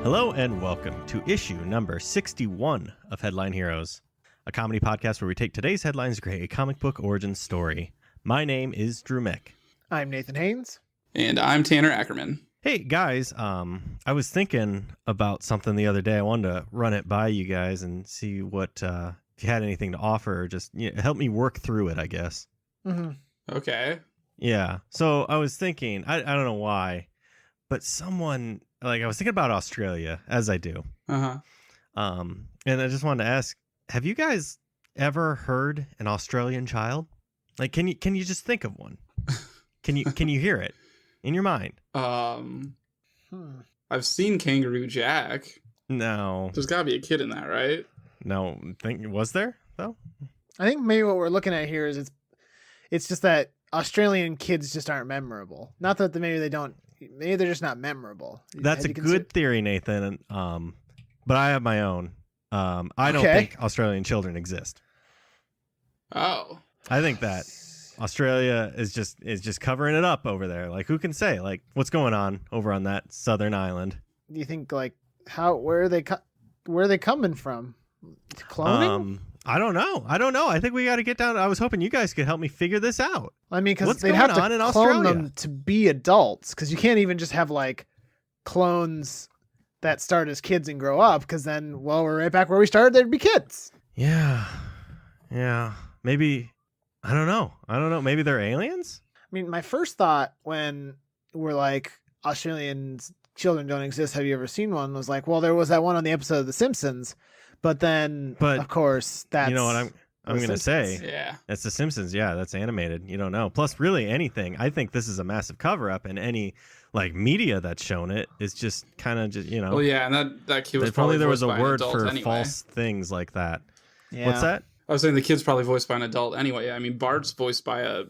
Hello and welcome to issue number 61 of Headline Heroes, a comedy podcast where we take today's headlines and create a comic book origin story. My name is Drew Mick. I'm Nathan Haynes. And I'm Tanner Ackerman. Hey guys, I was thinking about something the other day. I wanted to run it by you guys and see what if you had anything to offer, or just help me work through it, I guess. Mm-hmm. Okay. Yeah. So I was thinking, I don't know why, but someone, I was thinking about Australia, as I do. Uh-huh. And I just wanted to ask, have you guys ever heard an Australian child? Like, can you just think of one? Can you hear it in your mind? I've seen Kangaroo Jack. No. There's got to be a kid in that, right? No. Was there though? I think maybe what we're looking at here is it's just that Australian kids just aren't memorable. Not that maybe they're just not memorable. That's a good theory, Nathan. But I have my own. I don't think Australian children exist. Oh. I think that Australia is just covering it up over there. Like, who can say? Like, what's going on over on that southern island? Do you think where are they coming from? Cloning? I don't know. I think we got to get down. I was hoping you guys could help me figure this out. I mean, because what's they'd going have to on in clone Australia? them to be adults. Because you can't even just have clones that start as kids and grow up. Because then, we're right back where we started. They'd be kids. Yeah. Maybe. I don't know. Maybe they're aliens? I mean, my first thought when we're like, Australian children don't exist, have you ever seen one? Was like, well, there was that one on the episode of The Simpsons. But of course, that's... You know what I'm going to say? Yeah. That's The Simpsons. Yeah, that's animated. You don't know. Plus, really anything. I think this is a massive cover-up, and any media that's shown it is just kind of just, Well, yeah, and that kid was if probably only there was a voiced by an word adult for anyway. false things like that. Yeah. What's that? I was saying the kid's probably voiced by an adult anyway. I mean, Bart's voiced by a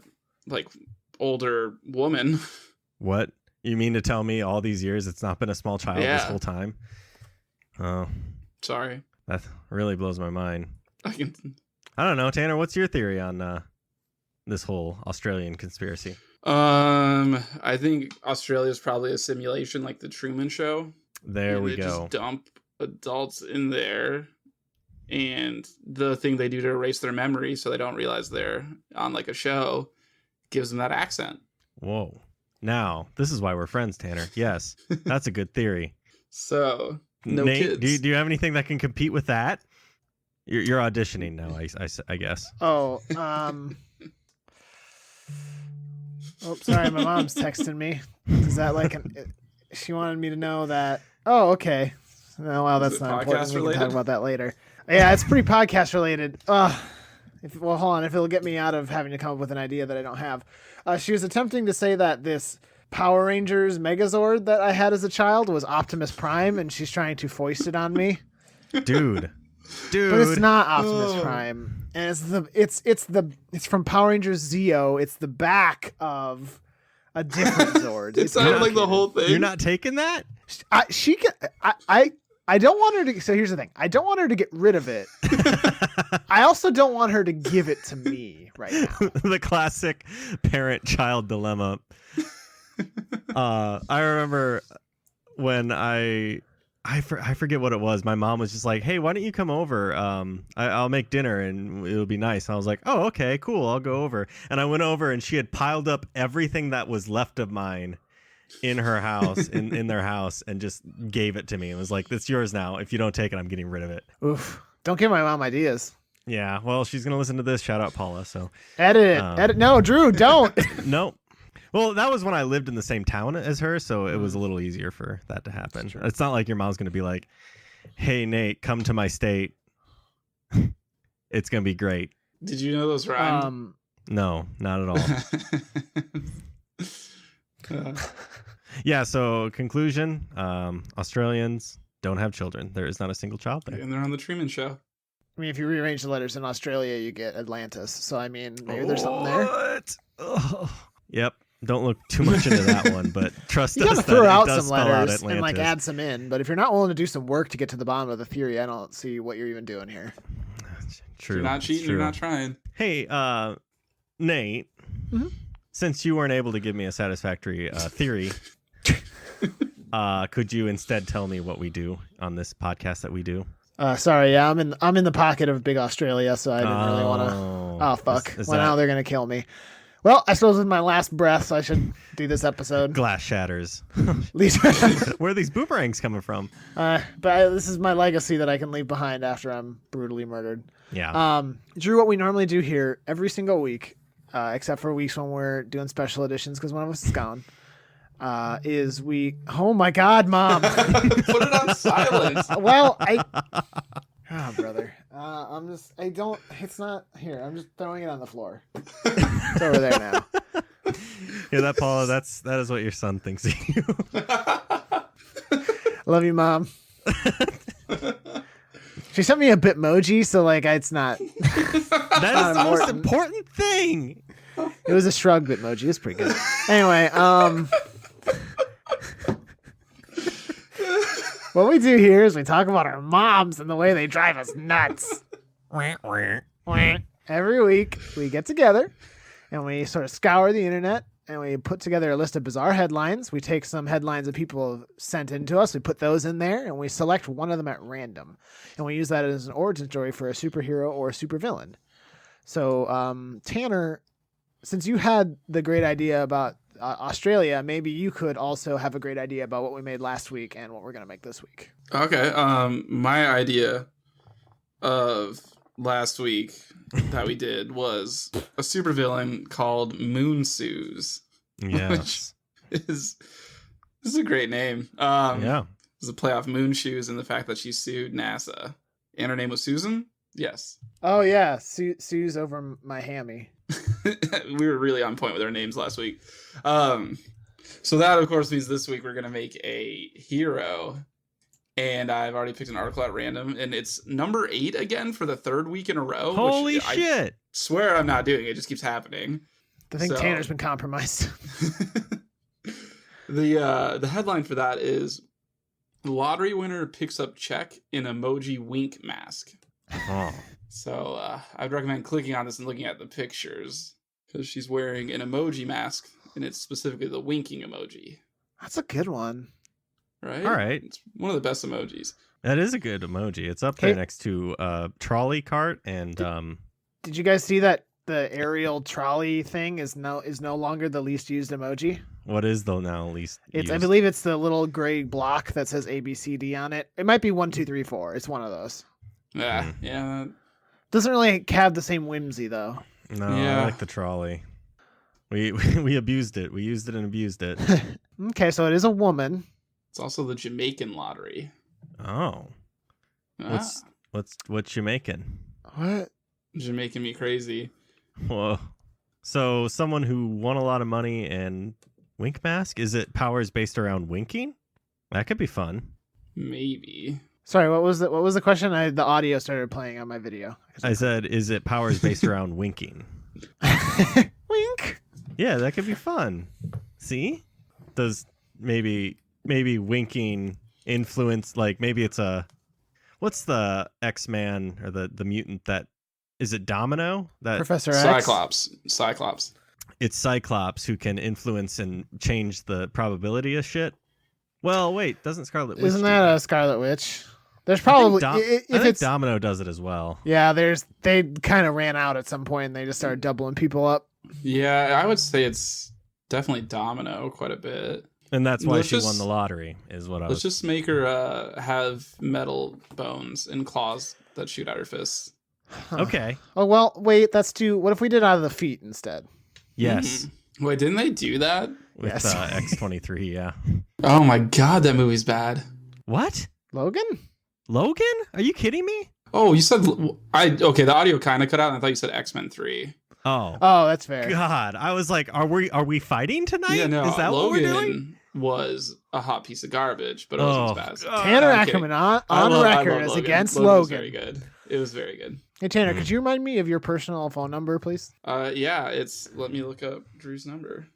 older woman. What? You mean to tell me all these years it's not been a small child this whole time? Oh. Sorry. That really blows my mind. I don't know, Tanner, what's your theory on this whole Australian conspiracy? I think Australia's probably a simulation like the Truman Show. There we they go. Just dump adults in there, and the thing they do to erase their memory so they don't realize they're on a show gives them that accent. Whoa. Now, this is why we're friends, Tanner. Yes, that's a good theory. So, no Nate, kids. do you have anything that can compete with that? You're auditioning now, I guess. Oh, sorry, my mom's texting me. Is that she wanted me to know that? Oh, okay. No, well, that's not important. We can talk about that later. Yeah, it's pretty podcast related. Hold on. If it'll get me out of having to come up with an idea that I don't have. She was attempting to say that this Power Rangers Megazord that I had as a child was Optimus Prime, and she's trying to foist it on me. Dude. But it's not Optimus Prime, and it's from Power Rangers Zeo. It's the back of a different Zord. It sounded like the whole thing. You're not taking that? I don't want her to. So here's the thing. I don't want her to get rid of it. I also don't want her to give it to me right now. The classic parent-child dilemma. I remember when I forget what it was. My mom was just like, "Hey, why don't you come over? I'll make dinner and it'll be nice." And I was like, "Oh, okay, cool. I'll go over." And I went over and she had piled up everything that was left of mine in her house, in their house, and just gave it to me. It was like, "It's yours now. If you don't take it, I'm getting rid of it." Oof! Don't give my mom ideas. Yeah, well, she's gonna listen to this. Shout out Paula. So edit it. Edit. No, Drew, don't. No. Well, that was when I lived in the same town as her, so it was a little easier for that to happen. It's not like your mom's gonna be like, "Hey, Nate, come to my state. It's gonna be great." Did you know those rhymed? No, not at all. Yeah, so conclusion, Australians don't have children. There is not a single child there. And they're on the Truman Show. I mean, if you rearrange the letters in Australia, you get Atlantis. So, I mean, maybe there's something there. What? Oh. Yep. Don't look too much into that one, but trust us. You gotta that throw it out does some spell out letters and Atlantis. add some in. But if you're not willing to do some work to get to the bottom of the theory, I don't see what you're even doing here. True. You're not cheating. You're not trying. Hey, Nate, since you weren't able to give me a satisfactory theory, Could you instead tell me what we do on this podcast that we do? Sorry, yeah, I'm in the pocket of big Australia, so I didn't really want to. Oh fuck! Now they're gonna kill me. Well, I suppose with my last breath, so I should do this episode. Glass shatters. Where are these boomerangs coming from? This is my legacy that I can leave behind after I'm brutally murdered. Yeah. Drew, what we normally do here every single week, except for weeks when we're doing special editions because one of us is gone, is we. Oh my God, Mom! Put it on silent. Well, Oh, brother. It's not here. I'm just throwing it on the floor. It's over there now. Yeah, that Paula, that is what your son thinks of you. Love you, Mom. She sent me a Bitmoji, so like it's not. That is the most important thing. It was a shrug Bitmoji. It's pretty good. Anyway, what we do here is we talk about our moms and the way they drive us nuts. Every week we get together and we sort of scour the internet and we put together a list of bizarre headlines. We take some headlines that people have sent in to us. We put those in there and we select one of them at random. And we use that as an origin story for a superhero or a supervillain. So, Tanner, since you had the great idea about Australia, maybe you could also have a great idea about what we made last week and what we're going to make this week. Okay. My idea of last week that we did was a supervillain called Moon Suze. Yes. This is a great name. Yeah. It's a play off Moon Shoes and the fact that she sued NASA. And her name was Susan? Yes. Oh, yeah. Sue's over my hammy. We were really on point with our names last week. So that, of course, means this week we're going to make a hero. And I've already picked an article at random. And it's number 8 again for the 3rd week in a row. Holy shit. I swear I'm not doing it. It just keeps happening. I think Tanner's been compromised. The headline for that is lottery winner picks up check in emoji wink mask. Oh. So I'd recommend clicking on this and looking at the pictures because she's wearing an emoji mask and it's specifically the winking emoji. That's a good one. Right? All right. It's one of the best emojis. That is a good emoji. It's up there next to trolley cart and Did you guys see that the aerial trolley thing is no longer the least used emoji? What is the now least used? I believe it's the little gray block that says ABCD on it. It might be 1, 2, 3, 4. It's one of those. Yeah, yeah. Doesn't really have the same whimsy though. No, yeah. I like the trolley. We abused it. We used it and abused it. Okay, so it is a woman. It's also the Jamaican lottery. Oh. What's Jamaican? What? Jamaican me crazy. Whoa. So someone who won a lot of money and wink mask? Is it powers based around winking? That could be fun. Maybe. Sorry, what was the question? The audio started playing on my video. I said, is it powers based around winking? Wink. Yeah, that could be fun. See? Does maybe winking influence, like maybe it's what's the X-Man or the mutant that, is it Domino? That Professor X? Cyclops. It's Cyclops who can influence and change the probability of shit. Well, wait, doesn't Scarlet Witch? Isn't that a Scarlet Witch? There's probably I think Domino does it as well. Yeah, they kind of ran out at some point and they just started doubling people up. Yeah, I would say it's definitely Domino quite a bit. And that's why she won the lottery, is what I was... Let's just make her have metal bones and claws that shoot at her fists. Huh. Okay. Oh, well, wait, what if we did out of the feet instead? Yes. Mm-hmm. Wait, didn't they do that? With yes. X-23, yeah. Oh my god, that movie's bad. What? Logan? Are you kidding me? Oh, you said... Okay, the audio kind of cut out, and I thought you said X-Men 3. Oh, that's fair. God, I was like, are we fighting tonight? Yeah, no, is that Logan what we're doing? Was a hot piece of garbage, but it wasn't as bad. Tanner Ackerman on record is against Logan. Was very good. It was very good. Hey Tanner, could you remind me of your personal phone number, please? Yeah, let me look up Drew's number.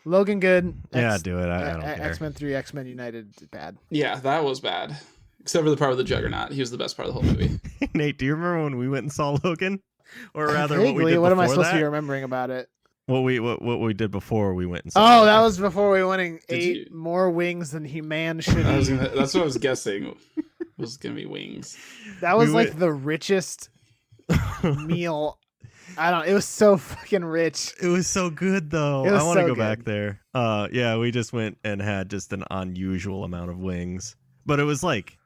Logan good. Yeah, do it. I don't care. X-Men 3, X-Men United bad. Yeah, that was bad. Except for the part with the Juggernaut. He was the best part of the whole movie. Nate, do you remember when we went and saw Logan? Or rather, Vaguely, what we did what am I before supposed that? to be remembering about it? what we did before we went and saw. Oh, that was before we went and ate more wings than man should eat. That's what I was guessing. It was gonna be wings. That was the richest meal. It was so fucking rich. It was so good though. I want to go back there. Yeah, we just went and had just an unusual amount of wings. But it was like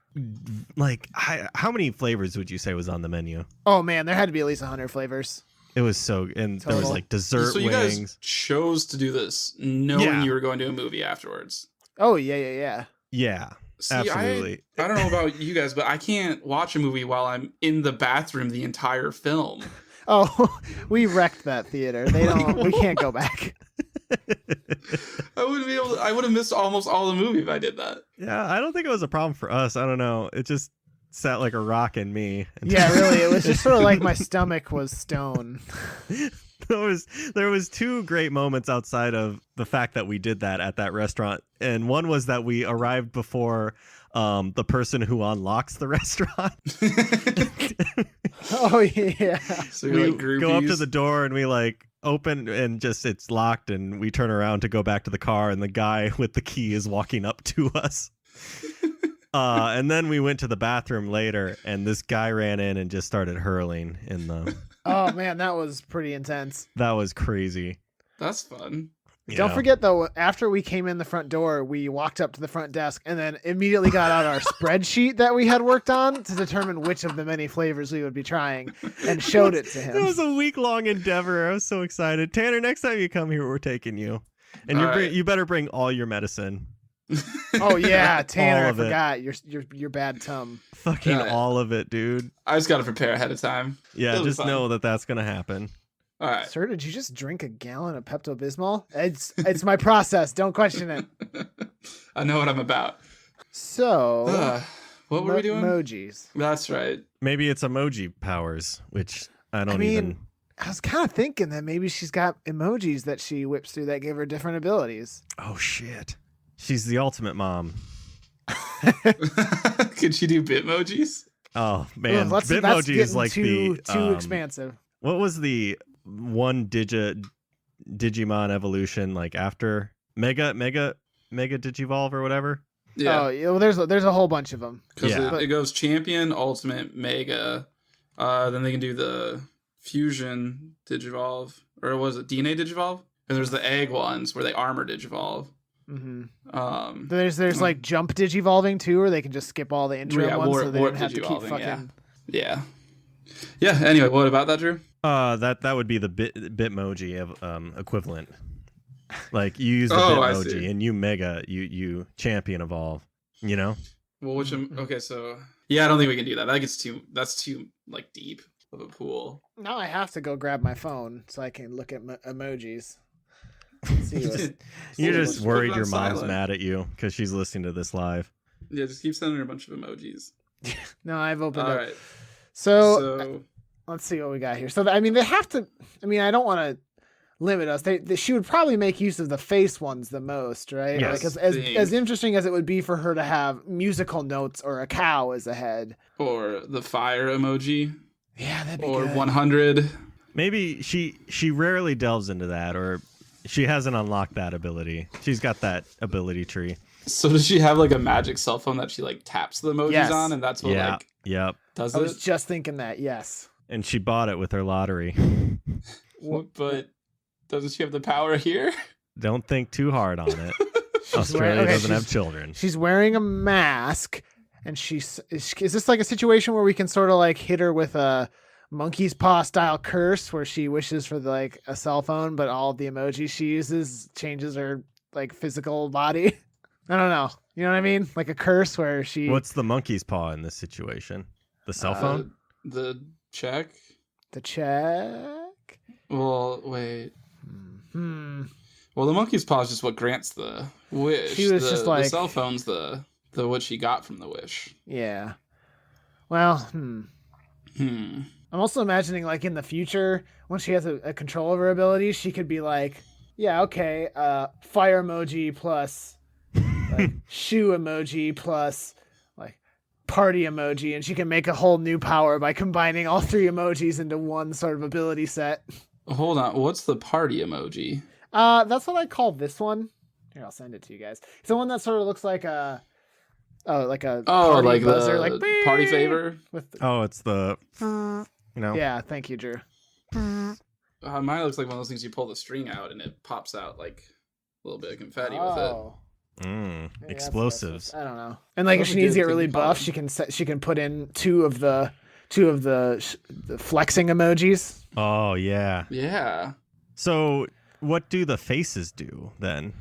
how many flavors would you say was on the menu? Oh man, there had to be at least 100 flavors. It was and there was like dessert so you wings. Guys chose to do this knowing you were going to a movie afterwards. Oh yeah. Yeah. See, absolutely. I don't know about you guys, but I can't watch a movie while I'm in the bathroom the entire film. Oh, we wrecked that theater. We can't go back. I would have missed almost all the movie if I did that. Yeah, I don't think it was a problem for us. I don't know. It just sat like a rock in me. Yeah, really. It was just sort of like my stomach was stone. There was two great moments outside of the fact that we did that at that restaurant. And one was that we arrived before the person who unlocks the restaurant. Oh yeah. So we go up to the door and we like open and just it's locked, and we turn around to go back to the car, and the guy with the key is walking up to us. And then we went to the bathroom later, and this guy ran in and just started hurling in the. Oh man, that was pretty intense. That was crazy. That's fun. Don't forget though, after we came in the front door, we walked up to the front desk and then immediately got out our spreadsheet that we had worked on to determine which of the many flavors we would be trying, and showed it to him. It was a week-long endeavor. I was so excited. Tanner, next time you come here, we're taking you. And you better bring all your medicine. Oh yeah, Tanner, I forgot your bad tum. Fucking all of it, dude. I just got to prepare ahead of time. Yeah, just know that that's going to happen. All right. Sir, did you just drink a gallon of Pepto-Bismol? It's my process. Don't question it. I know what I'm about. So, what were we doing? Emojis. That's right. Maybe it's emoji powers, which I mean, I was kind of thinking that maybe she's got emojis that she whips through that give her different abilities. Oh, shit. She's the ultimate mom. Could she do Bitmojis? Oh, man. Bitmoji is like too expansive. What was the one Digimon evolution like after Mega Digivolve or whatever? Yeah. Oh, well, there's a whole bunch of them. It goes Champion, Ultimate, Mega. Then they can do the Fusion Digivolve, or was it DNA Digivolve? And there's the Egg ones where they armor Digivolve. Mm-hmm. There's like Jump Digivolving too, where they can just skip all the intro ones, so they don't have to keep fucking. Yeah. Anyway, what about that, Drew? That would be the Bitmoji equivalent. Like you use the Bitmoji and you Mega, you Champion Evolve. You know. Well, okay, so I don't think we can do that. That's too like deep of a pool. Now I have to go grab my phone so I can look at emojis. You're just worried your mom's mad at you because she's listening to this live. Yeah, just keep sending her a bunch of emojis. No, I've opened All up. Right. So let's see what we got here. So I mean, they have to. I mean, I don't want to limit us. She would probably make use of the face ones the most, right? Yes. Like as interesting as it would be for her to have musical notes or a cow as a head, or the fire emoji. Yeah, that'd be or good. 100. Maybe she rarely delves into that, or she hasn't unlocked that ability. She's got that ability tree. So does she have like a magic cell phone that she like taps the emojis on, and that's what does it? I was just thinking that. Yes. And she bought it with her lottery. But doesn't she have the power here? Don't think too hard on it. Australia doesn't have children. She's wearing a mask, and is this like a situation where we can sort of like hit her with a monkey's paw style curse where she wishes for like a cell phone, but all of the emojis she uses changes her like physical body? I don't know. You know what I mean? Like a curse where she... What's the monkey's paw in this situation? The cell phone? The check? The check? Well, wait. Well, the monkey's paw is just what grants the wish. She was just like... The cell phone's the what she got from the wish. Yeah. Well, I'm also imagining like in the future, when she has a control of her abilities, she could be like, yeah, okay, fire emoji plus... like shoe emoji plus like party emoji, and she can make a whole new power by combining all three emojis into one sort of ability set. Hold on. What's the party emoji? That's what I call this one. Here, I'll send it to you guys. It's the one that sort of looks like a party like buzzer, the like party favor. with the, it's the Yeah, thank you, Drew. Mine looks like one of those things you pull the string out and it pops out like a little bit of confetti with it. Maybe explosives. I don't know. And like, if she needs to get really buff, she can put in two of the flexing emojis. Oh yeah. Yeah. So what do the faces do then?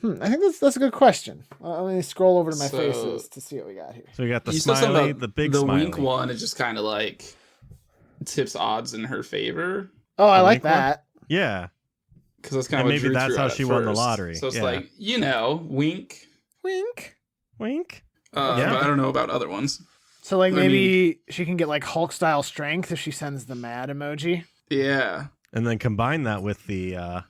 I think that's a good question. Let me scroll over to my faces to see what we got here. So we got the smiley, the big the smiley. wink one is just kind of like tips odds in her favor. Oh, I like that. One? Yeah. Because that's kind of what maybe Drew that's threw how out she at won the first. lottery. So it's like, wink. Wink. Wink. But I don't know about other ones. So like maybe she can get like Hulk style strength if she sends the mad emoji. Yeah. And then combine that with the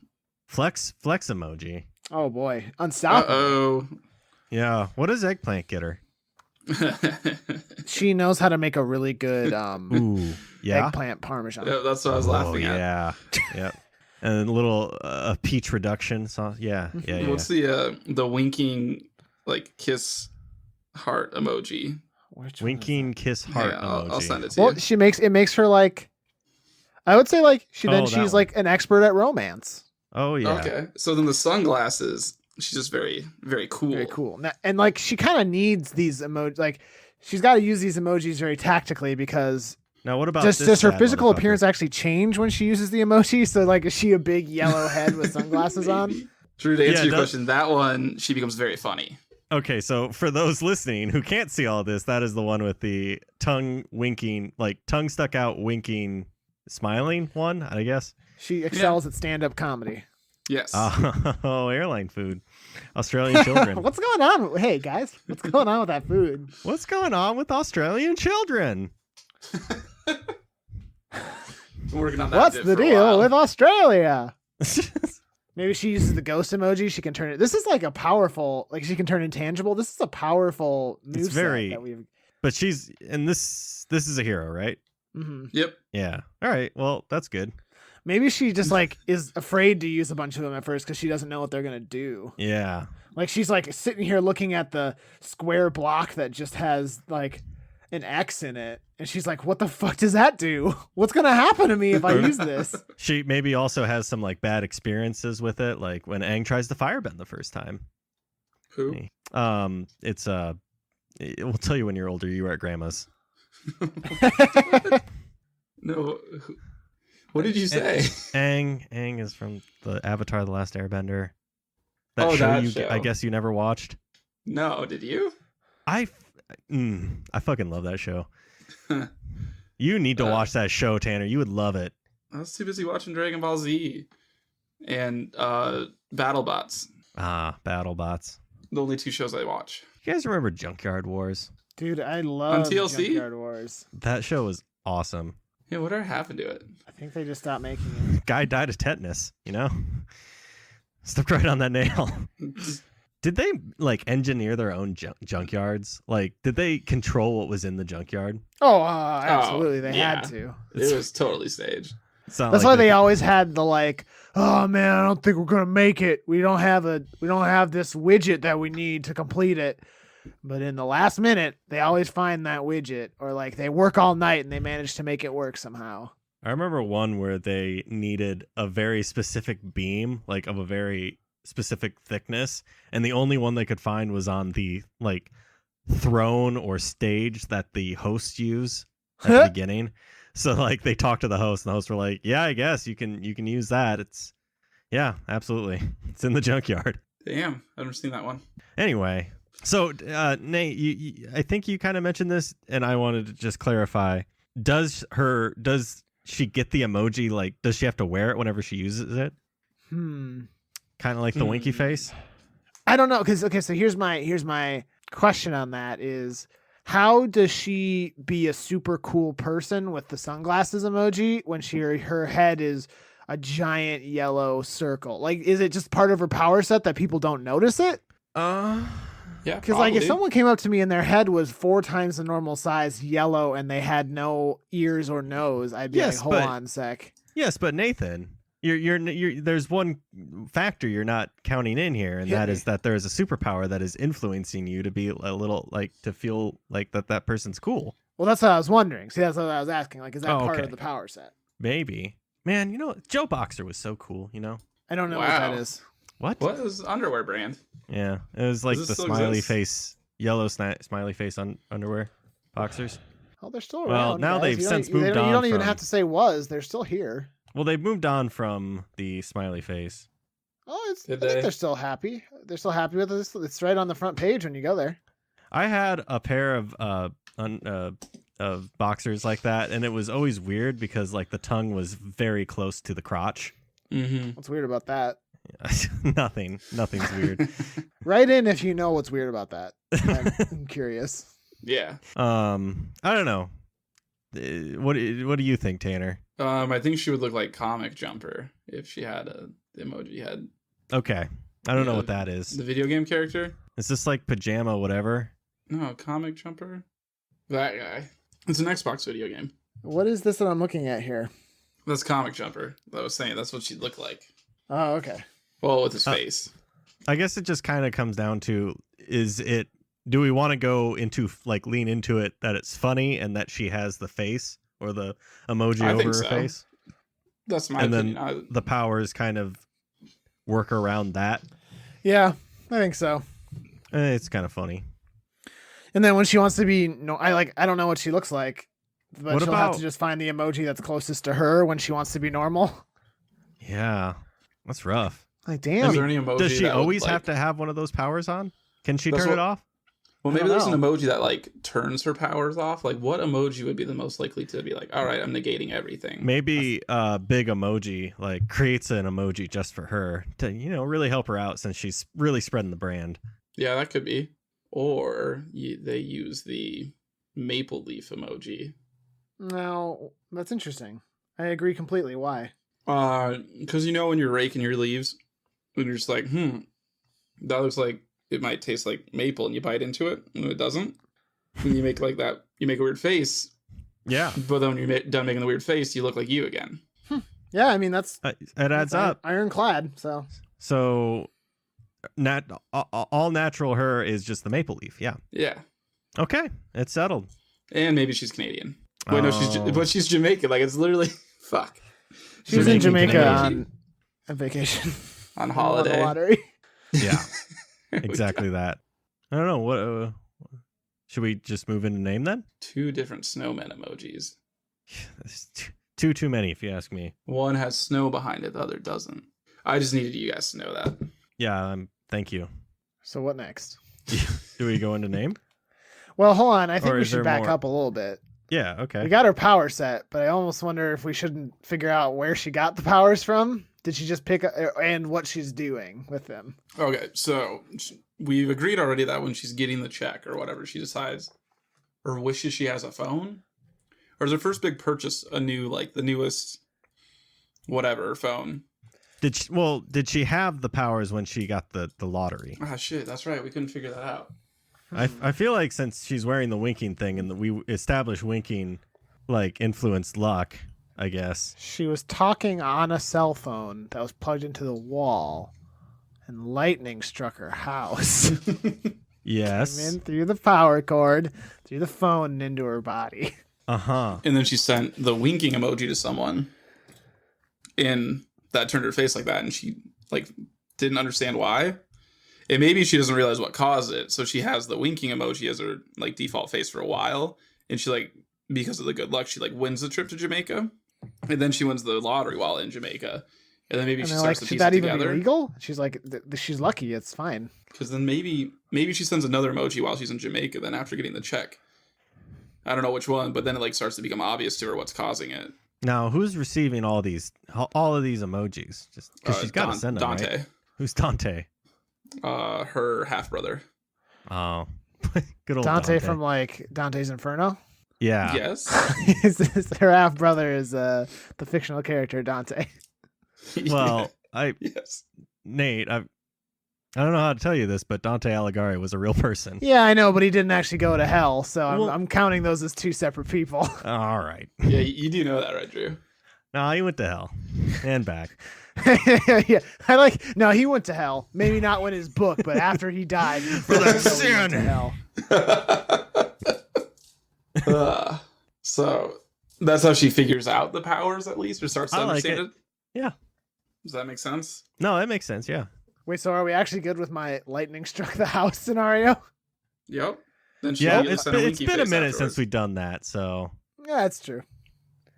flex emoji. Oh boy, unstoppable. Yeah. What does Eggplant get her? She knows how to make a really good eggplant parmesan. Yeah, that's what I was laughing at. Yeah. Yep. And a little peach reduction sauce. Yeah. What's the winking like kiss heart emoji? Winking kiss heart emoji. I'll send it to you. Well, it makes her like, I would say like she's like an expert at romance. Oh yeah. Okay. So then the sunglasses, she's just very, very cool. Very cool. And like she kind of needs these emojis. Like she's got to use these emojis very tactically because now what about does her physical appearance actually change when she uses the emoji? So like, is she a big yellow head with sunglasses on? True. To answer your question, that one she becomes very funny. Okay, so for those listening who can't see all this, that is the one with the tongue winking, like tongue stuck out, winking, smiling one, I guess. She excels at stand-up comedy. Yes. Oh, airline food. Australian children. What's going on? Hey, guys. What's going on with that food? What's going on with Australian children? Working on that. What's the deal with Australia? Maybe she uses the ghost emoji. She can turn it. This is like a powerful, like she can turn intangible. This is a powerful moveset that we've. But she's, and this is a hero, right? Mm-hmm. Yep. Yeah. All right. Well, that's good. Maybe she just like is afraid to use a bunch of them at first because she doesn't know what they're gonna do. Yeah. Like she's like sitting here looking at the square block that just has like an X in it, and she's like, "What the fuck does that do? What's gonna happen to me if I use this?" She maybe also has some like bad experiences with it, like when Aang tries to firebend the first time. Who? It's we'll tell you when you're older. You were at grandma's. No. What did you say? Aang is from the Avatar: The Last Airbender. That show. I guess you never watched. No, did you? I fucking love that show. You need to watch that show, Tanner. You would love it. I was too busy watching Dragon Ball Z and BattleBots. BattleBots. The only two shows I watch. You guys remember Junkyard Wars? Dude, I love on TLC? Junkyard Wars. That show was awesome. Yeah, whatever happened to it? I think they just stopped making it. Guy died of tetanus, Stepped right on that nail. Did they like engineer their own junkyards? Like, did they control what was in the junkyard? Oh, absolutely. They had to. It was totally staged. That's why they always had the like, oh man, I don't think we're gonna make it. We don't have this widget that we need to complete it. But in the last minute, they always find that widget, or like they work all night and they manage to make it work somehow. I remember one where they needed a very specific beam, like of a very specific thickness, and the only one they could find was on the like throne or stage that the hosts use at the beginning. So like they talked to the host, and the hosts were like, "Yeah, I guess you can use that. Yeah, absolutely. It's in the junkyard." Damn, I've never seen that one. Anyway. So, Nate, I think you kind of mentioned this, and I wanted to just clarify. Does she get the emoji? Like, does she have to wear it whenever she uses it? Kind of like the winky face? I don't know, because so here's my question on that is, how does she be a super cool person with the sunglasses emoji when her head is a giant yellow circle? Like, is it just part of her power set that people don't notice it? Yeah, because like if someone came up to me and their head was 4 times the normal size, yellow, and they had no ears or nose, I'd be like, hold on a sec. Yes, but Nathan, you're there's one factor you're not counting in here, and that is that there is a superpower that is influencing you to be a little like to feel like that person's cool. Well, that's what I was wondering. See, that's what I was asking. Like, is that part of the power set? Maybe. Man, Joe Boxer was so cool, I don't know what that is. What? What is underwear brand? Yeah, it was like the smiley face, yellow smiley face on underwear boxers. Oh, they're still around. Well, now they've since moved on. You don't even have to say was. They're still here. Well, they've moved on from the smiley face. Oh, I think they're still happy. They're still happy with this. It's right on the front page when you go there. I had a pair of boxers like that, and it was always weird because like the tongue was very close to the crotch. Mm-hmm. What's weird about that? Nothing's weird. Write in if you know what's weird about that. I'm curious. Yeah. I don't know. What do you think, Tanner? I think she would look like Comic Jumper if she had the emoji head. Okay. I don't know what that is. The video game character? Is this like pajama whatever? No, Comic Jumper. That guy. It's an Xbox video game. What is this that I'm looking at here? That's Comic Jumper. I was saying that's what she'd look like. Oh, okay. Well, with his face. I guess it just kind of comes down to, do we want to go into, like, lean into it that it's funny and that she has the face or the emoji over her face? That's my opinion. And then the powers kind of work around that. Yeah, I think so. It's kind of funny. And then when she wants to be, I don't know what she looks like, but she'll have to just find the emoji that's closest to her when she wants to be normal. Yeah, that's rough. Like, damn. Is there any emoji does she always have to have one of those powers on? Can she turn it off? Well, maybe there's an emoji that like turns her powers off. Like, what emoji would be the most likely to be like, all right, I'm negating everything? Maybe Big Emoji like creates an emoji just for her to, really help her out since she's really spreading the brand. Yeah, that could be. Or they use the maple leaf emoji. No, that's interesting. I agree completely. Why? Because when you're raking your leaves, when you're just like, that looks like it might taste like maple, and you bite into it, and it doesn't. And you make like that. You make a weird face. Yeah. But then when you're done making the weird face, you look like you again. Yeah, I mean that's it adds up. Ironclad. So, all natural her is just the maple leaf. Yeah. Yeah. Okay, it's settled. And maybe she's Canadian. Wait, no, she's Jamaican. Like it's literally fuck. She was in Jamaica on vacation. On holiday. Lottery. Yeah. Exactly that. I don't know. What should we just move into name then? 2 different snowmen emojis. That's too many, if you ask me. One has snow behind it, the other doesn't. I just needed you guys to know that. Yeah, thank you. So what next? Do we go into name? Well, hold on. I think we should back up a little bit. Yeah, okay. We got her power set, but I almost wonder if we shouldn't figure out where she got the powers from. Did she just pick up and what she's doing with them? Okay, so we've agreed already that when she's getting the check or whatever, she decides or wishes she has a phone. Or is her first big purchase a new, like the newest whatever phone? Did she have the powers when she got the lottery? Ah, shit, that's right. We couldn't figure that out. I feel like since she's wearing the winking thing and we established winking like influenced luck, I guess. She was talking on a cell phone that was plugged into the wall, and lightning struck her house. Yes. Came in through the power cord, through the phone, and into her body. Uh-huh. And then she sent the winking emoji to someone, and that turned her face like that, and she like didn't understand why. And maybe she doesn't realize what caused it, so she has the winking emoji as her like default face for a while, and she like, because of the good luck, she like wins the trip to Jamaica. And then she wins the lottery while in Jamaica. And then maybe she starts to piece it together. Should that even be legal? She's like, she's lucky. It's fine. Because then maybe she sends another emoji while she's in Jamaica then after getting the check. I don't know which one, but then it like starts to become obvious to her what's causing it. Now, who's receiving all of these emojis? Just because she's got to send them, Dante. Right? Who's Dante? Her half-brother. Oh, good old Dante from like Dante's Inferno? Yeah. Yes. Her half brother is the fictional character Dante. Well, yes. Nate, I don't know how to tell you this, but Dante Alighieri was a real person. Yeah, I know, but he didn't actually go to hell, so I'm counting those as 2 separate people. All right. Yeah, you do know that, right, Drew? No, he went to hell and back. Yeah, no, he went to hell. Maybe not when his book, but after he died, For that he went to hell. So that's how she figures out the powers, at least, or starts to understand it. Yeah. Does that make sense? No, that makes sense. Yeah. Wait, so are we actually good with my lightning struck the house scenario? Yep. Then it's been a minute since we've done that, so yeah, that's true.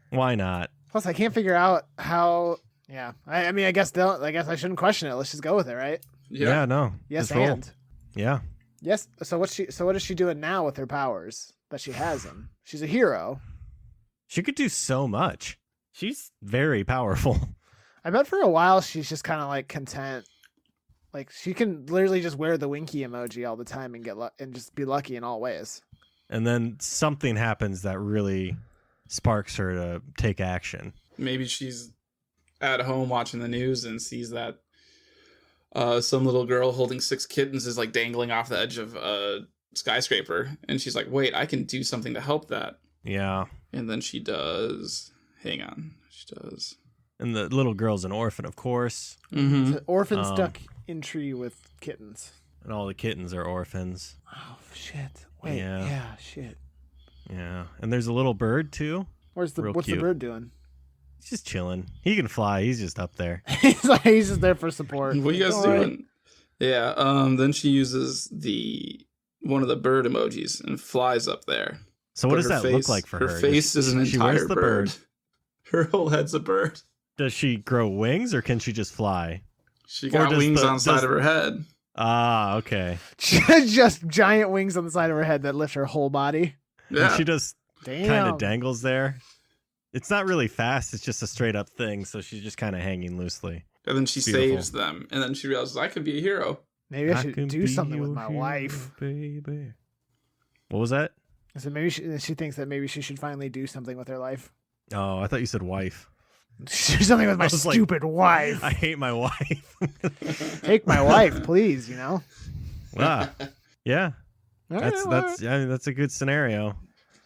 Why not? Plus, I can't figure out how. Yeah, I mean, I guess I shouldn't question it. Let's just go with it, right? Yeah. No. Yes, roll. and Yeah. yes. So what is she doing now with her powers that she has them? She's a hero. She could do so much. She's very powerful. I bet for a while she's just kind of like content. Like she can literally just wear the winky emoji all the time and and just be lucky in all ways. And then something happens that really sparks her to take action. Maybe she's at home watching the news and sees that some little girl holding 6 kittens is like dangling off the edge of a skyscraper, and she's like, wait, I can do something to help that. Yeah. And then she does. Hang on. She does. And the little girl's an orphan, of course. Mm-hmm. It's an orphan stuck in tree with kittens. And all the kittens are orphans. Oh, shit. Wait, Yeah. Shit. Yeah. And there's a little bird, too. What's the cute. bird doing? He's just chilling. He can fly. He's just up there. He's just there for support. What are you guys doing? Yeah. Then she uses one of the bird emojis and flies up there. So what does that look like for her? Her face is an entire bird. Her whole head's a bird. Does she grow wings, or can she just fly? She got wings on the side of her head. Ah, okay. Just giant wings on the side of her head that lift her whole body. Yeah. And she just kind of dangles there. It's not really fast. It's just a straight up thing. So she's just kind of hanging loosely. And then she saves them. And then she realizes, I could be a hero. Maybe I should do something with my wife. Baby. What was that? So maybe she thinks that maybe she should finally do something with her life. Oh, I thought you said wife. Do something with my stupid wife. I hate my wife. Take my wife, please. You know. Ah, yeah. That's That's a good scenario.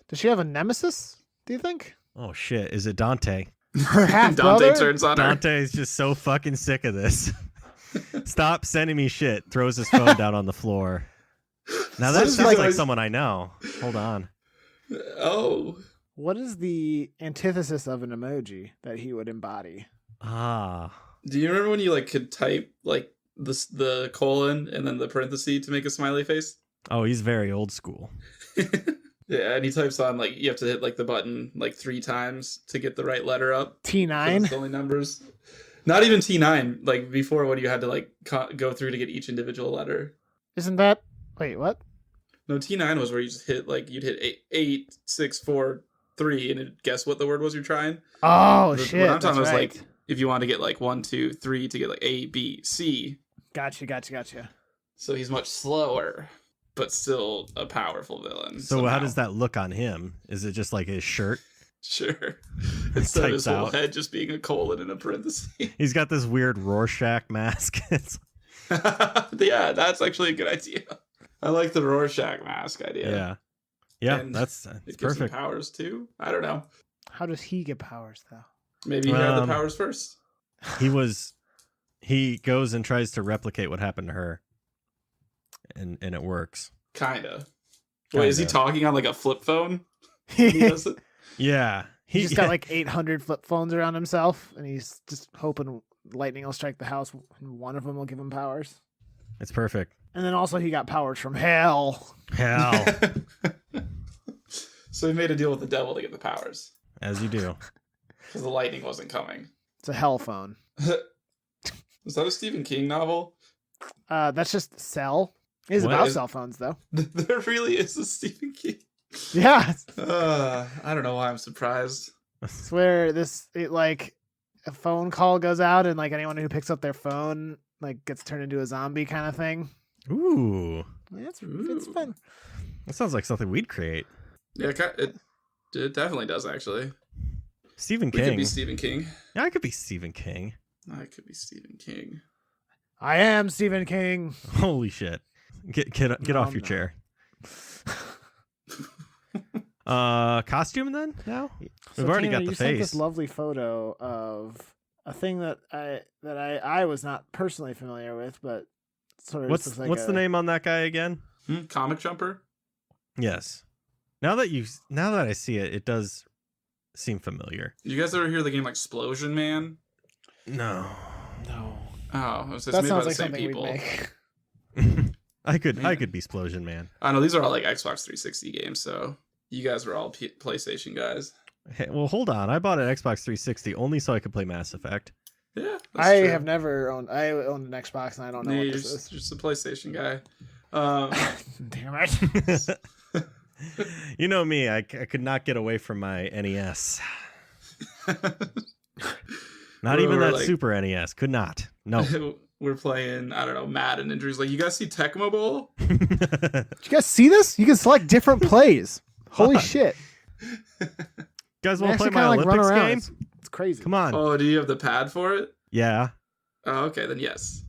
Does she have a nemesis? Do you think? Oh shit! Is it Dante? Her half Dante brother? turns on her. Dante is just so fucking sick of this. Stop sending me shit. Throws his phone down on the floor. Now that sounds like someone I know. Hold on. Oh. What is the antithesis of an emoji that he would embody? Ah. Do you remember when you could type the colon and then the parenthesis to make a smiley face? Oh, he's very old school. Yeah, and he types on you have to hit the button 3 times to get the right letter up. T9. It's only numbers. Not even T9. Before, when you had to go through to get each individual letter. Isn't that? Wait, what? No, T9 was where you just hit you'd hit 8, 6, 4, 3, and it'd guess what the word was you're trying. Oh shit! What I'm talking about right. is if you want to get 1, 2, 3 to get A, B, C. Gotcha. So he's much slower, but still a powerful villain. So somehow. how does that look on him? Is it just like his shirt? Sure. Instead of his whole out. head just being a colon in a parenthesis. He's got this weird Rorschach mask. Yeah, that's actually a good idea. I like the Rorschach mask idea. Yeah, and that's it gives perfect. him powers too. I don't know. How does he get powers though? Maybe he had the powers first. He goes and tries to replicate what happened to her, and it works. Kinda. Wait, is he talking on a flip phone? He does it? Yeah, he's just got 800 flip phones around himself, and he's just hoping lightning will strike the house, and one of them will give him powers. It's perfect. And then also he got powers from hell. Hell, So he made a deal with the devil to get the powers. as you do. Because the lightning wasn't coming. It's a hell phone. Is that a Stephen King novel? That's just Cell. It is What about is- cell phones though. There really is a Stephen King. Yeah. I don't know why I'm surprised. It's where a phone call goes out and anyone who picks up their phone gets turned into a zombie kind of thing. Ooh, Yeah, it's fun. that sounds like something we'd create. Yeah, it definitely does, actually. Stephen We could King. be Stephen King. Yeah, I could be Stephen King. I could be Stephen King. I am Stephen King. Holy shit! Get No, off I'm your not. chair. Costume then? Now We've already got the you sent face. this lovely photo of a thing that I was not personally familiar with, but sort of What's the name on that guy again? Comic Jumper. Yes. Now that I see it, it does seem familiar. You guys ever hear the game like Explosion Man? No. Oh, it's that made sounds by the like same something people. we'd make. I could be Explosion Man. I know these are all like Xbox 360 games, so you guys were all PlayStation guys. Hey, well, hold on. I bought an Xbox 360 only so I could play Mass Effect. Yeah, I true. have never owned. I owned an Xbox, and I don't know what this is. Just a PlayStation guy. Damn it! You know me. I could not get away from my NES. Not even that like, Super NES. Could not. No. We're playing, I don't know, Madden, and Drew's like, you guys see Tecmo Bowl? Did you guys see this? You can select different plays. Holy shit. You guys want to play my Olympics game? It's crazy. Come on. Oh, do you have the pad for it? Yeah. Oh, okay, then yes.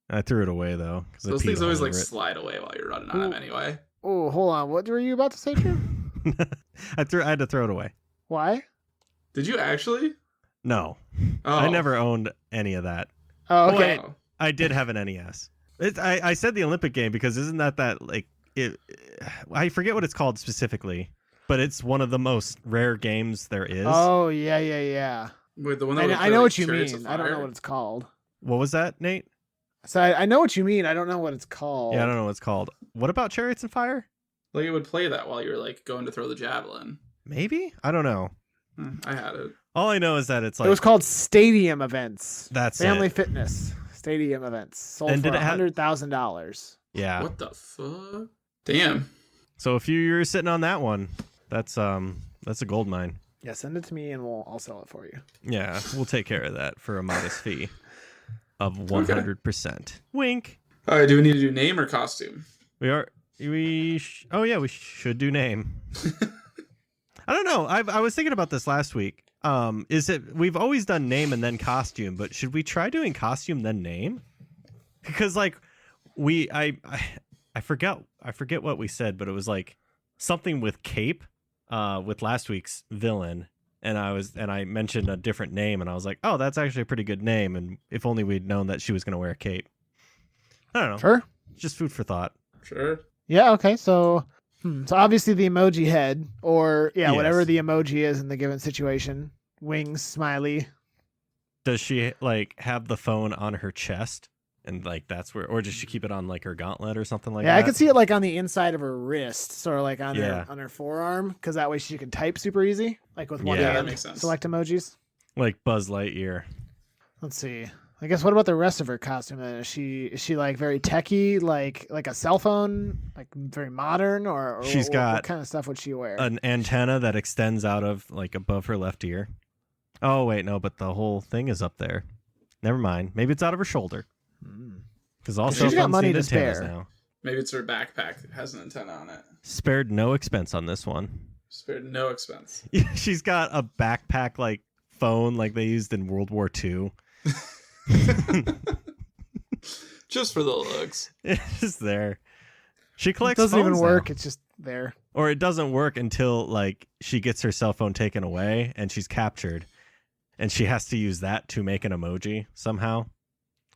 I threw it away, though. Those things always like slide away while you're running on them anyway. Oh, hold on. What were you about to say, Drew? I had to throw it away. Why? Did you actually? No. Oh. I never owned any of that. Oh, okay. Oh. I did have an NES. I said the Olympic game because isn't that like it? I forget what it's called specifically, but it's one of the most rare games there is. Oh yeah. Wait, the one that I know what you mean. I don't know what it's called. What was that, Nate? So I know what you mean. I don't know what it's called. Yeah, I don't know what it's called. What about Chariots and Fire? Like it would play that while you were like going to throw the javelin. Maybe? I don't know. I had it. All I know is that it's like it was called Stadium Events. That's Family it. Fitness Stadium Events sold And for did it have- $100,000. Yeah. What the fuck? Damn. So if you're sitting on that one, that's a gold mine. Yeah, send it to me and I'll sell it for you. Yeah, we'll take care of that for a modest fee of 100%. Wink. All right, do we need to do name or costume? We should do name. I don't know. I was thinking about this last week. We've always done name and then costume, but should we try doing costume then name? Because like I forget what we said, but it was like something with cape with last week's villain, and I mentioned a different name, and I was like, oh, that's actually a pretty good name, and if only we'd known that she was going to wear a cape. I don't know. Sure. Just food for thought. Sure. Yeah, okay. So obviously the emoji head, or Yes. whatever the emoji is in the given situation. Wings, smiley. Does she like have the phone on her chest? And like that's where, or does she keep it on like her gauntlet or something like that? Yeah, I could see it like on the inside of her wrist, sort of like on Yeah. her forearm, because that way she can type super easy, like with one Yeah, hand. that makes sense. Select emojis. Like Buzz Lightyear. Let's see. I guess what about the rest of her costume? Then? Is she like very techie, like a cell phone, like very modern, or She's got what kind of stuff would she wear? An antenna that extends out of like above her left ear. Oh wait, no, but the whole thing is up there. Never mind. Maybe it's out of her shoulder. Because also she's got money to spare. Now. Maybe it's her backpack that has an antenna on it. Spared no expense on this one. Spared no expense. She's got a backpack like phone like they used in World War II. Just for the looks. It's just there. She collects. It doesn't even phones work. now. It's just there. Or it doesn't work until like she gets her cell phone taken away and she's captured, and she has to use that to make an emoji somehow.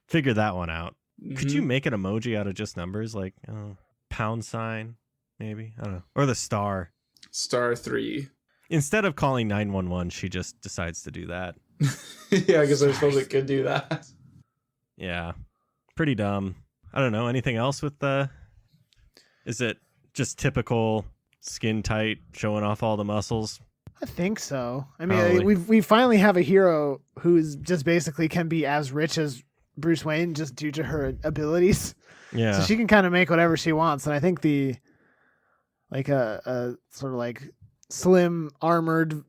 Figure that one out. Could you make an emoji out of just numbers, like pound sign, maybe? I don't know. Or the star. Star 3. Instead of calling 911, she just decides to do that. Yeah, because I suppose it could do that. Yeah. Pretty dumb. I don't know. Anything else with the... Is it just typical skin tight, showing off all the muscles? I think so. I mean, Probably. we finally have a hero who's just basically can be as rich as Bruce Wayne just due to her abilities. Yeah. So she can kind of make whatever she wants. And I think the like a sort of like slim armored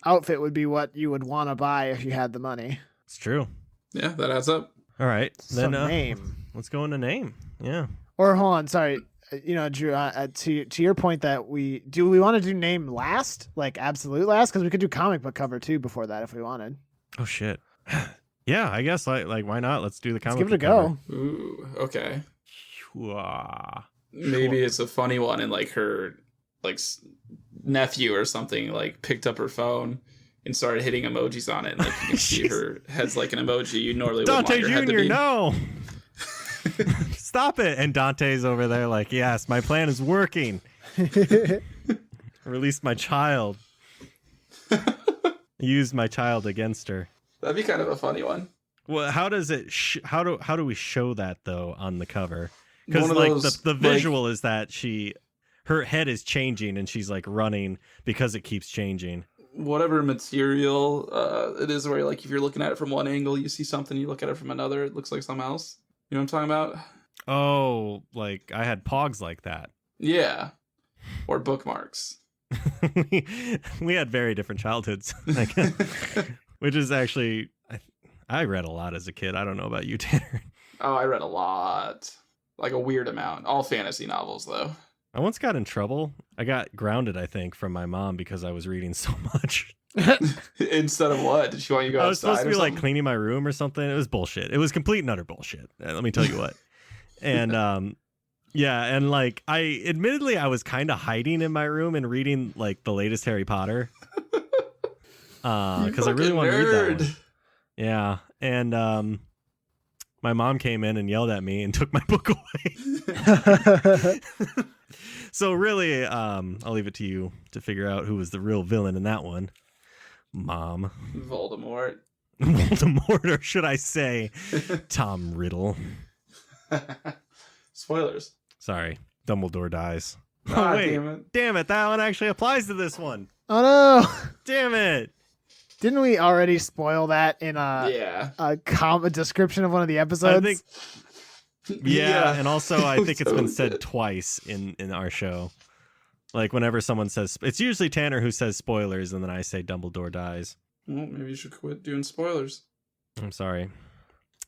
outfit would be what you would want to buy if you had the money. It's true. Yeah, that adds up. All right. Then name. Let's go into name. Yeah. Or hold on, sorry. Drew, to your point that we want to do name last, like absolute last, because we could do comic book cover too before that if we wanted. Oh shit. Yeah, I guess like why not? Let's do the comic. Let's give it a book go. Ooh, okay. Cover. Maybe it's a funny one, and like her like nephew or something like picked up her phone and started hitting emojis on it. And like you can see her head's like an emoji. You normally wouldn't want Dante your head to Jr., be. no. Stop it. And Dante's over there like, yes, my plan is working. Release my child. Use my child against her. That'd be kind of a funny one. Well, how does it? How do we show that though on the cover? Because One of like those, the visual is that her head is changing and she's like running because it keeps changing. Whatever material it is, where like if you're looking at it from one angle, you see something. You look at it from another, it looks like something else. You know what I'm talking about? Oh, like I had pogs like that. Yeah, or bookmarks. we had very different childhoods, which is actually I read a lot as a kid. I don't know about you, Tanner. Oh, I read a lot, like a weird amount. All fantasy novels, though. I once got in trouble. I got grounded, I think, from my mom because I was reading so much. Instead of what? Did she want you to go outside? I was supposed to be like cleaning my room or something. It was bullshit. It was complete and utter bullshit. Let me tell you what. And yeah, and like I was kind of hiding in my room and reading like the latest Harry Potter. Because I really want to read that one. Yeah, and my mom came in and yelled at me and took my book away. So really, I'll leave it to you to figure out who was the real villain in that one. Mom. Voldemort. Voldemort, or should I say Tom Riddle. Spoilers. Sorry, Dumbledore dies. Ah, Oh, wait. damn it. That one actually applies to this one. Oh no! Damn it. Didn't we already spoil that in a description of one of the episodes? I think. Yeah, and also I think it's been So said good. twice in our show. Like whenever someone says, it's usually Tanner who says spoilers, and then I say Dumbledore dies. Well, maybe you should quit doing spoilers. I'm sorry.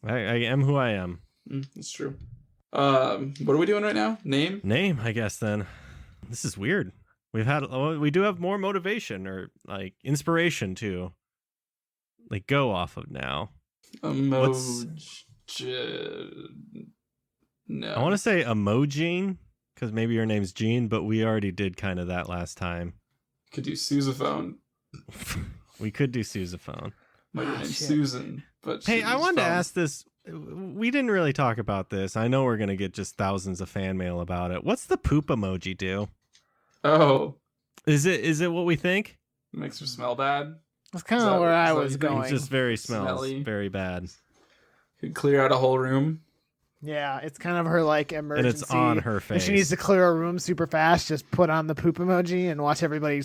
I am who I am. That's true. What are we doing right now? Name, I guess. Then this is weird. We do have more motivation or like inspiration to like go off of now. Emoji. No. I want to say Emoji because maybe your name's Jean, but we already did kind of that last time. Could do sousaphone. We could do sousaphone. Might be named shit. Susan, but Hey, she's I wanted to phone. ask this. We didn't really talk about this. I know we're going to get just thousands of fan mail about it. What's the poop emoji do? Oh, Is it what we think? makes her smell bad. That's kind Is that of where what- I is that what was you think? going. It just very smells Smelly. very bad. Could clear out a whole room. Yeah, it's kind of her like emergency. And it's on her face. If she needs to clear a room super fast, just put on the poop emoji and watch everybody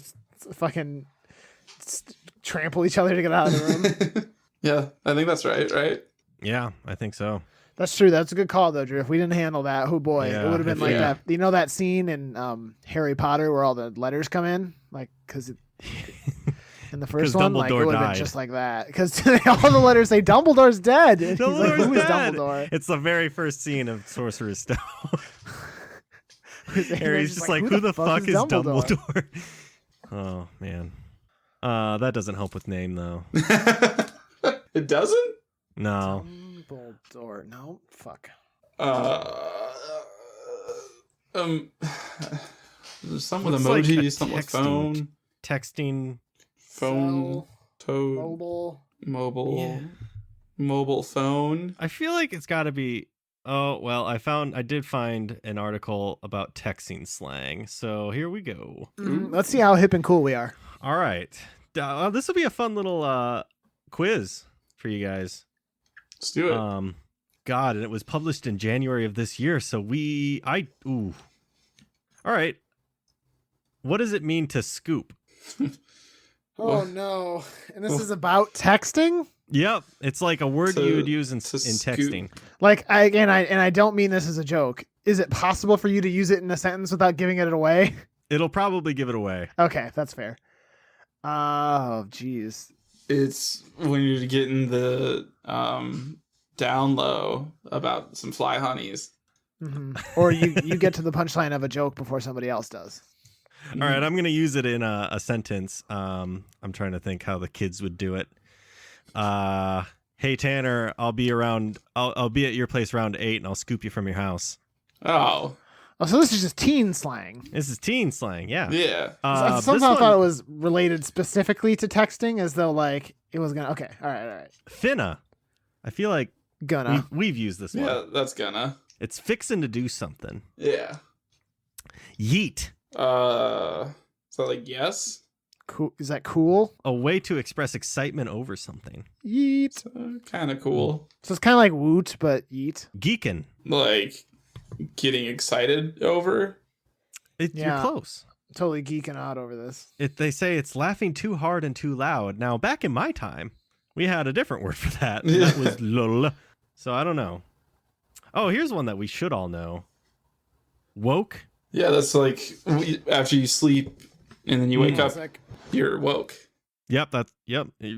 fucking trample each other to get out of the room. Yeah, I think that's right? Yeah, I think so. That's true. That's a good call, though, Drew. If we didn't handle that, oh boy, Yeah, it would have been like yeah. that. You know that scene in Harry Potter where all the letters come in, like because in the first 'Cause one, like it Dumbledore would have died. been just like that. Because all the letters say Dumbledore's dead. And he's like, Dumbledore's who is dead. Dumbledore? It's the very first scene of Sorcerer's Stone. And they're Harry's just like, who the fuck is Dumbledore? Dumbledore? Oh, man. That doesn't help with name, though. It doesn't? No. Dumbledore. No, fuck. There's some with Looks like emoji, a some with texting- phone, Cell, toad, mobile. mobile phone. I feel like it's got to be. Oh, well, I did find an article about texting slang. So here we go. Let's see how hip and cool we are. All right. This will be a fun little quiz for you guys. Let's do it. God, and it was published in January of this year. So All right. What does it mean to scoop? Oh What? no! And this is about texting. Yep, it's like a word To- you would use in to texting. Like I don't mean this as a joke. Is it possible for you to use it in a sentence without giving it away? It'll probably give it away. Okay, that's fair. Oh, jeez. It's when you're getting the down low about some fly honeys. Mhm. Or you get to the punchline of a joke before somebody else does. All right, I'm going to use it in a sentence. I'm trying to think how the kids would do it. Hey Tanner, I'll be at your place around 8 and I'll scoop you from your house. Oh, Oh, so this is just teen slang. This is teen slang, yeah. Yeah. Somehow I thought it was related specifically to texting, as though like it was gonna. Okay, all right. Finna. I feel like Gonna. we've used this one. Yeah, that's gonna. It's fixing to do something. Yeah. Yeet. So like yes. Cool. Is that cool? A way to express excitement over something. Yeet. Kind of cool. So it's kind of like woot, but yeet. Geekin'. Like getting excited over. You're close. Totally geeking out over this. They say it's laughing too hard and too loud. Now, back in my time, we had a different word for that. Yeah. That was lol. So I don't know. Oh, here's one that we should all know. Woke. Yeah, that's like after you sleep and then you wake up, Like, you're woke. Yep,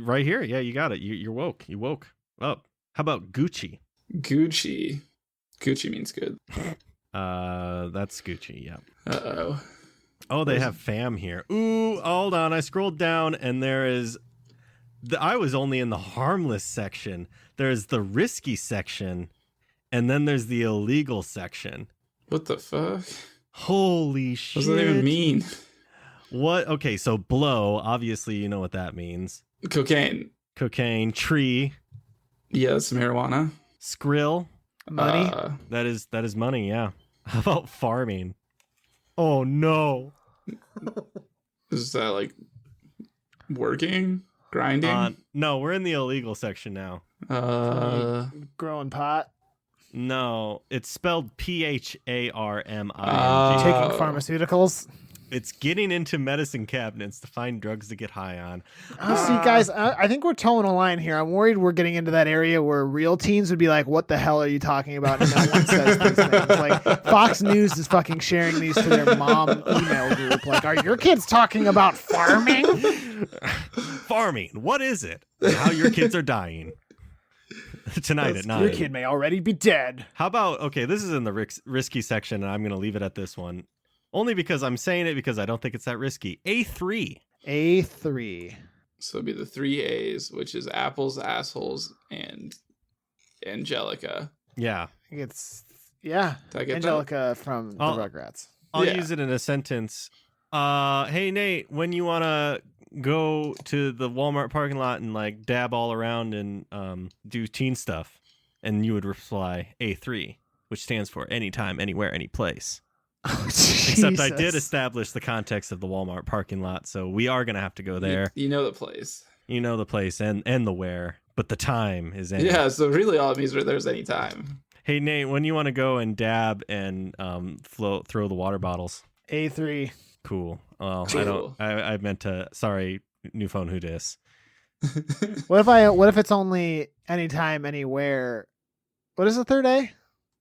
right here. Yeah, you got it. You're woke. You woke up. How about Gucci? Gucci. Gucci means good. That's Gucci. Yep. Uh-oh. Oh, they have fam here. Ooh, hold on. I scrolled down and there is. I was only in the harmless section. There's the risky section, and then there's the illegal section. What the fuck? Holy shit. What does that even mean? What? Okay, so blow. Obviously, you know what that means. Cocaine. Cocaine. Tree. Yes, marijuana. Skrill. money. That is money, yeah. How about farming? Oh, no. Is that like working? Grinding? No, we're in the illegal section now. Growing pot. No, it's spelled Pharming. Taking pharmaceuticals. It's getting into medicine cabinets to find drugs to get high on. See, guys, I think we're towing a line here. I'm worried we're getting into that area where real teens would be like, what the hell are you talking about? And no one says these things. Like, Fox News is fucking sharing these to their mom email group. Like, are your kids talking about farming? Farming. What is it? How your kids are dying. Tonight at 9. Your kid may already be dead. How about, okay, this is in the risky section, and I'm going to leave it at this one. Only because I'm saying it because I don't think it's that risky. A3. A3. So it'd be the 3 A's, which is apples, assholes, and Angelica. Yeah. It's, yeah. Did I get Angelica from the Rugrats. I'll use it in a sentence. Hey, Nate, when you want to go to the Walmart parking lot and like dab all around and do teen stuff, and you would reply A3, which stands for anytime, anywhere, any place. Oh, Except I did establish the context of the Walmart parking lot, so we are going to have to go there. You know the place. You know the place and the where, but the time is any. Yeah, so really all it means is there's any time. Hey, Nate, when you want to go and dab and throw the water bottles? A3. Cool. Well, Cool. I meant to. Sorry, new phone. Who dis? What if it's only anytime, anywhere? What is the third A?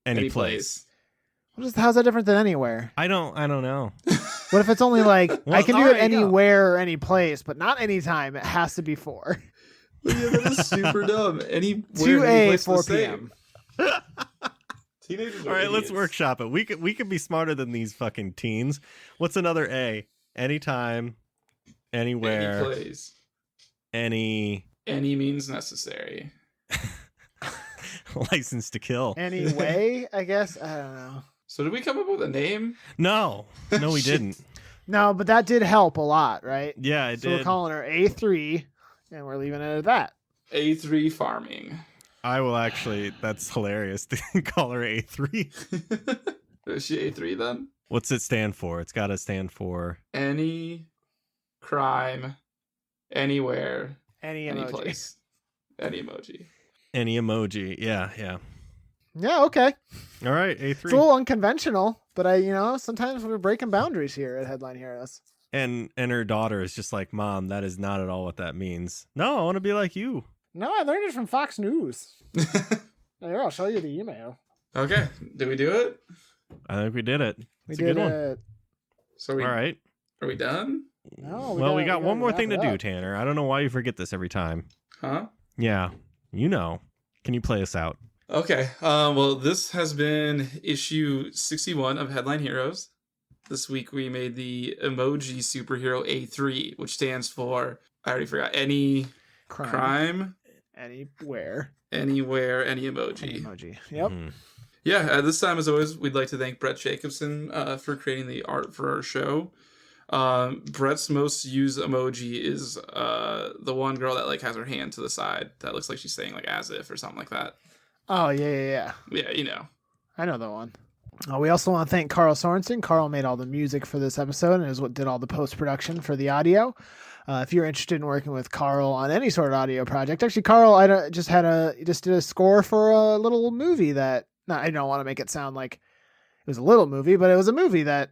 Any place. How's that different than anywhere? I don't know. What if it's only like Well, I can do all it right, anywhere or any place, but not anytime? It has to be 4. Yeah, that is super dumb. 2A, 4 p.m. Teenagers are All right, let's idiots. workshop it. We could be smarter than these fucking teens. What's another A? Anytime, anywhere, Any place. any Means necessary. license to kill. Anyway, I guess. I don't know. So did we come up with a name? No, we Shit. didn't. No, but that did help a lot, right? Yeah, it So did. we're calling her A3, and we're leaving it at that. A3 farming. I will actually. That's hilarious to call her A3. Is she A3 then? What's it stand for? It's got to stand for Any crime, anywhere, Any any emoji. place, any emoji. any emoji. Yeah. Yeah, okay. All right, It's a A3. little unconventional, but sometimes we're breaking boundaries here at Headline Heroes. And her daughter is just like, Mom, that is not at all what that means. No, I want to be like you. No, I learned it from Fox News. Here, I'll show you the email. Okay, did we do it? I think we did it. We It's a did good one. it. So All right. are we done? No, Well, we got one more wrap thing to it do, up. Tanner. I don't know why you forget this every time. Huh? Yeah, you know. Can you play us out? Okay. Well, this has been issue 61 of Headline Heroes. This week we made the emoji superhero A3, which stands for, I already forgot, any crime, Anywhere. anywhere, any Any emoji. emoji. Yep. Mhm. Yeah, this time, as always, we'd like to thank Brett Jacobson for creating the art for our show. Brett's most used emoji is the one girl that like has her hand to the side that looks like she's saying like as if or something like that. Oh, yeah. Yeah, you know. I know the one. We also want to thank Carl Sorensen. Carl made all the music for this episode and is what did all the post-production for the audio. If you're interested in working with Carl on any sort of audio project, actually, Carl, just did a score for a little movie that. I don't want to make it sound like it was a little movie, but it was a movie that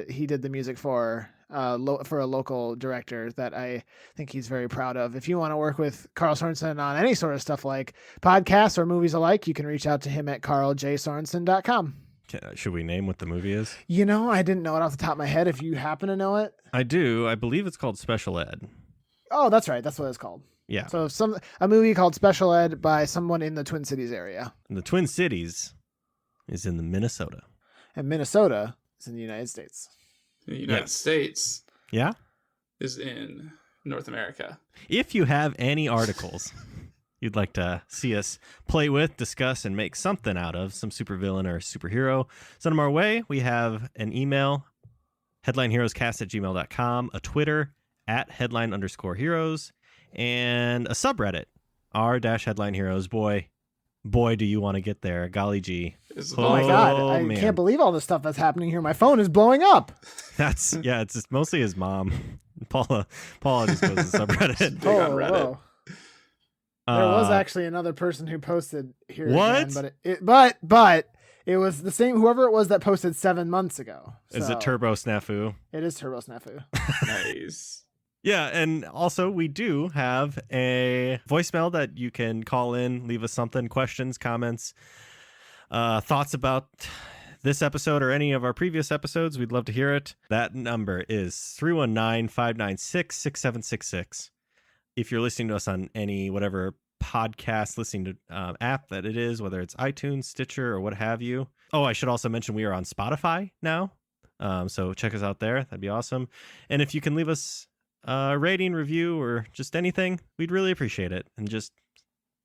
he did the music for a local director that I think he's very proud of. If you want to work with Carl Sorensen on any sort of stuff like podcasts or movies alike, you can reach out to him at carljsorensen.com. Should we name what the movie is? I didn't know it off the top of my head. If you happen to know it. I do. I believe it's called Special Ed. Oh, that's right. That's what it's called. Yeah. So a movie called Special Ed by someone in the Twin Cities area. And the Twin Cities is in the Minnesota. And Minnesota is in the United States. The United States. Yeah. Is in North America. If you have any articles you'd like to see us play with, discuss, and make something out of, some supervillain or superhero, send them our way. We have an email, headlineheroescast@gmail.com, a Twitter @headline_heroes, and a subreddit, r-headline heroes. Boy, do you want to get there. Golly gee. Oh my God. I can't believe all the stuff that's happening here. My phone is blowing up. It's just mostly his mom. Paula just goes to subreddit. Big on Reddit. Whoa. There was actually another person who posted here. What? Again, but it was the same, whoever it was that posted 7 months ago. Is it Turbo Snafu? It is Turbo Snafu. Nice. Yeah, and also we do have a voicemail that you can call in, leave us something, questions, comments, thoughts about this episode or any of our previous episodes. We'd love to hear it. That number is 319-596-6766. If you're listening to us on any whatever podcast listening to app that it is, whether it's iTunes, Stitcher, or what have you. Oh, I should also mention we are on Spotify now. So check us out there. That'd be awesome. And if you can leave us a rating, review, or just anything, we'd really appreciate it. And just,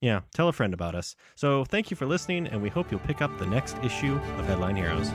tell a friend about us. So thank you for listening, and we hope you'll pick up the next issue of Headline Heroes.